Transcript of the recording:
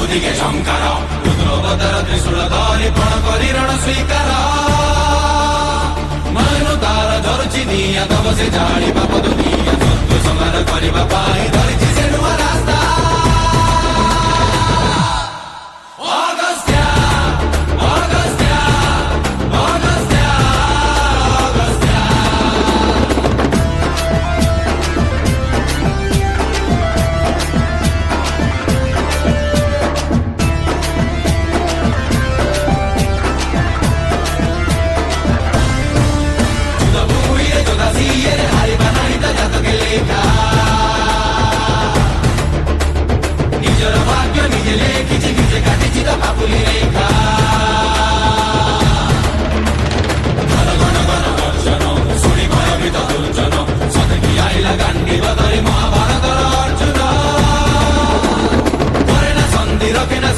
ସବୁଦିକେ ଝଙ୍କାର ରୁଦ୍ରବତାର ତ୍ରିଶୂଳ ଧରି ପଣ କରି ରଣ ସ୍ୱୀକାର ମାନୁ ତାର ଧରୁଛି ନିଆଁ ତବ ସେ ଜାଳିବା ଦୁନିଆ ଶତ୍ରୁ ସମାର କରିବା ପାଇଁ ଧରିଛି ସେ ନୂଆ ରାସ୍ତା ନିଜର ଭାଗ୍ୟ ନିଜେ ଲେଖିଛି ନିଜେ କାଟିଛି ତା ବାବୁଲି ରେଖା ଘନ ଘନ ଘନ ଗର୍ଜନ ଶୁଣି ଭୟଭୀତ ଦୁର୍ଜନ ସତେକି ଆଇଲା ଗାଣ୍ଡି ବଦଳି ମହାଭାରତର ଅର୍ଜୁନ ପରେ ନା ସନ୍ଧି ରଖେ ନା